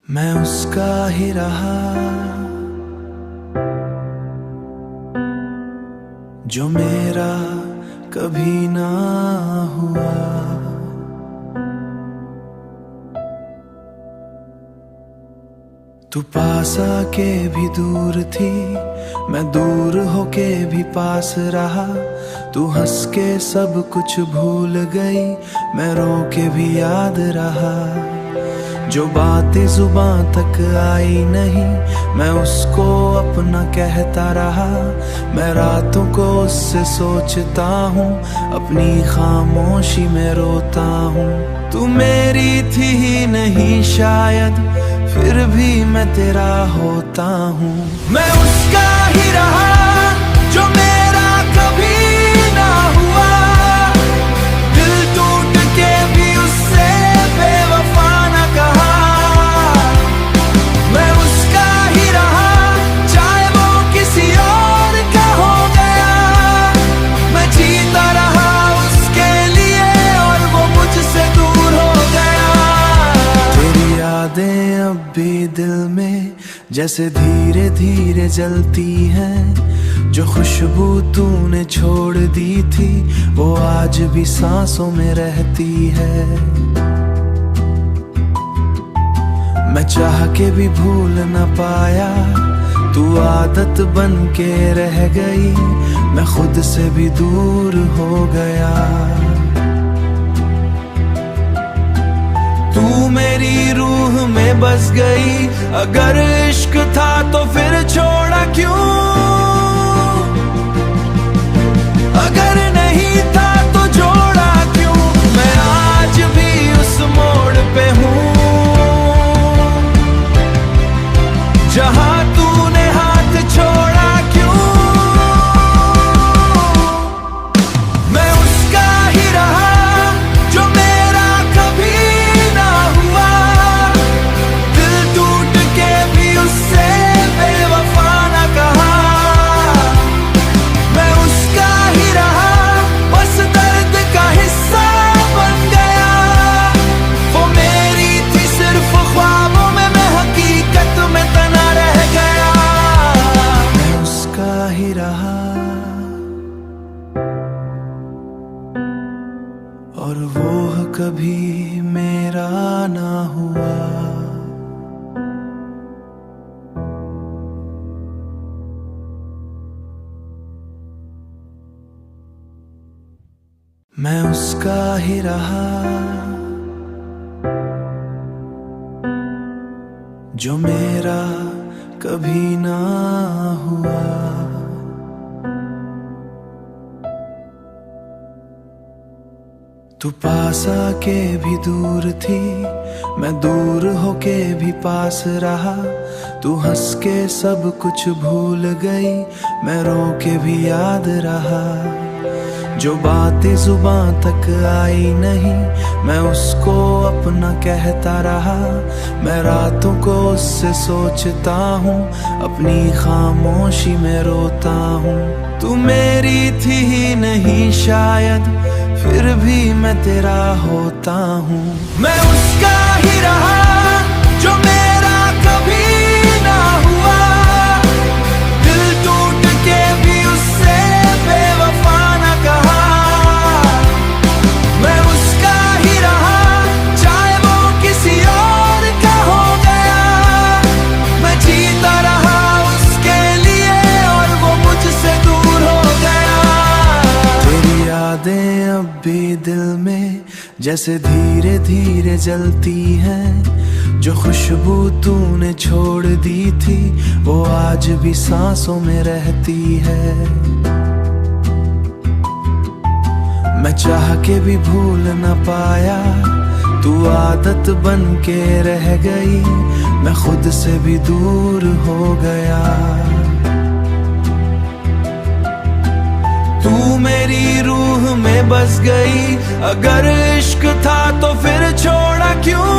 मैं उसका ही रहा जो मेरा कभी ना हुआ। तू पास आके भी दूर थी, मैं दूर होके भी पास रहा। तू हंस के सब कुछ भूल गई, मैं रो के भी याद रहा। जो बातें जुबां तक आई नहीं, मैं उसको अपना कहता रहा। मैं रातों को उससे सोचता हूँ, अपनी खामोशी में रोता हूँ। तू मेरी थी ही नहीं शायद, फिर भी मैं तेरा होता हूँ। मैं उसका ही रहा जो मेरा कभी ना हुआ। दिल टूट के भी उससे बेवफा ना कहा। मैं उसका ही रहा चाहे वो किसी और का हो गया। मैं जीता रहा उसके लिए और वो मुझसे दूर हो गया। तेरी यादें अब भी दिल में जैसे धीरे धीरे जलती हैं। जो खुशबू तूने छोड़ दी थी वो आज भी सांसों में रहती है। मैं चाह के भी भूल न पाया, तू आदत बन के रह गई। मैं खुद से भी दूर हो गया। तू मेरी रूह में बस गई, अगर इश्क था तो फिर छोड़ा क्यों? अगर नहीं था तो जोड़ा क्यों? मैं आज भी उस मोड़ पे हूँ जहाँ तूने हाथ छोड़ा क्यों? मैं उसका ही रहा जो मेरा कभी ना हुआ। दिल टूट के भी उससे बेवफा ना कहा। मैं उसका ही रहा बस दर्द का हिस्सा बन गया। वो मेरी थी सिर्फ ख्वाबों में, मैं हकीकत में तना रह गया। मैं उसका ही रहा और वो कभी मेरा ना हुआ। मैं उसका ही रहा जो मेरा कभी ना हुआ। तू पास आके भी दूर थी, मैं दूर होके भी पास रहा। तू हंस के सब कुछ भूल गई, मैं रो के भी याद रहा। जो बातें जुबां तक आई नहीं, मैं उसको अपना कहता रहा। मैं रातों को उससे सोचता हूँ, अपनी खामोशी में रोता हूँ। तू मेरी थी ही नहीं शायद, फिर भी मैं तेरा होता हूँ। मैं उसका ही रहा जो मेरा कभी ना हुआ। दिल टूट के भी उससे बेवफा ना कहा। मैं उसका ही रहा चाहे वो किसी और का हो गया। मैं जीता रहा उसके लिए और वो मुझसे दूर हो गया। तेरी यादें अब भी दिल में जैसे धीरे धीरे जलती हैं। जो खुशबू तूने छोड़ दी थी वो आज भी सांसों में रहती है। मैं चाह के भी भूल न पाया, तू आदत बन के रह गई। मैं खुद से भी दूर हो गया। तू मेरी रूह में बस गई, अगर इश्क था तो फिर छोड़ा क्यों?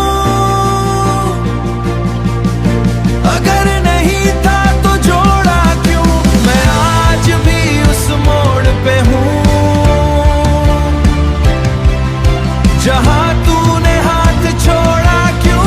अगर नहीं था तो जोड़ा क्यों? मैं आज भी उस मोड़ पे हूँ जहाँ तूने हाथ छोड़ा क्यों?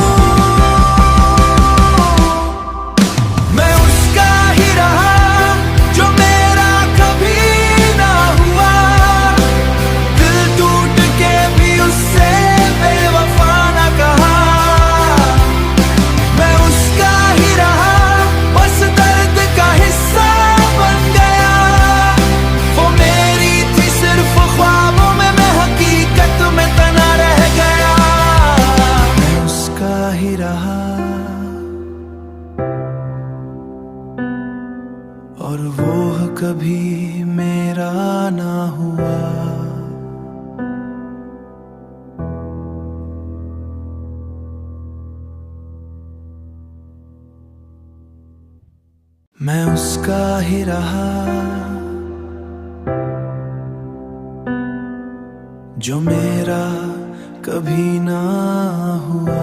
कभी मेरा ना हुआ। मैं उसका ही रहा जो मेरा कभी ना हुआ।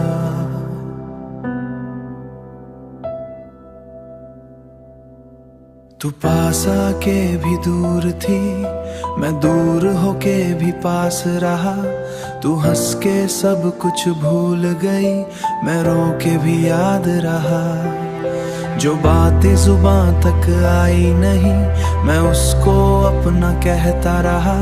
तू पास आके भी दूर थी, मैं दूर होके भी पास रहा। तू हंस के सब कुछ भूल गई, मैं रो के भी याद रहा। जो बातें जुबां तक आई नहीं, मैं उसको अपना कहता रहा।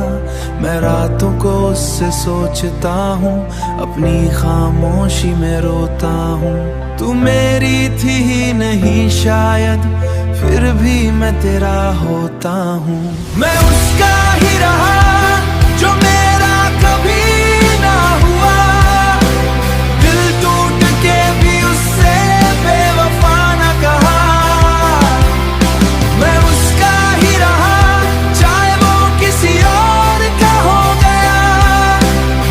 मैं रातों को उससे सोचता हूँ, अपनी खामोशी में रोता हूँ। तू मेरी थी ही नहीं शायद, फिर भी मैं तेरा होता हूँ। मैं उसका ही रहा जो मेरा कभी ना हुआ। दिल टूट के भी उससे बेवफा ना कहा। मैं उसका ही रहा चाहे वो किसी और का हो गया।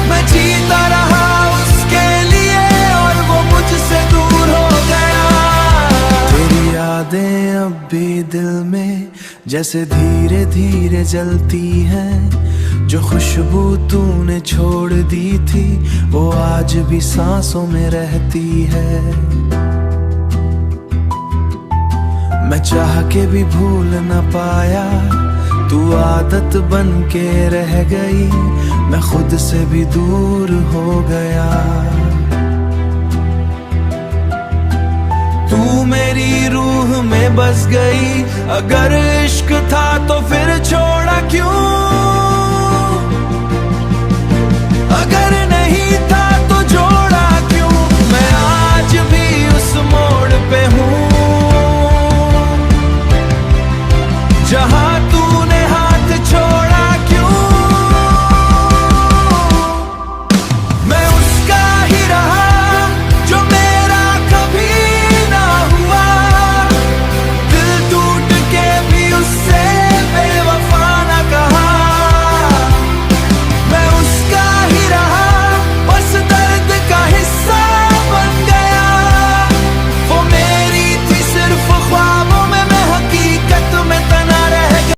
मैं जीता रहा उसके लिए और वो मुझसे दूर हो गया। तेरी यादें अब भी दिल में जैसे धीरे धीरे जलती हैं। जो खुशबू तूने छोड़ दी थी वो आज भी सांसों में रहती है। मैं चाह के भी भूल न पाया, तू आदत बन के रह गई। मैं खुद से भी दूर हो गया। तू मेरी रूह में बस गई, अगर इश्क था तो फिर छोड़ा क्यों?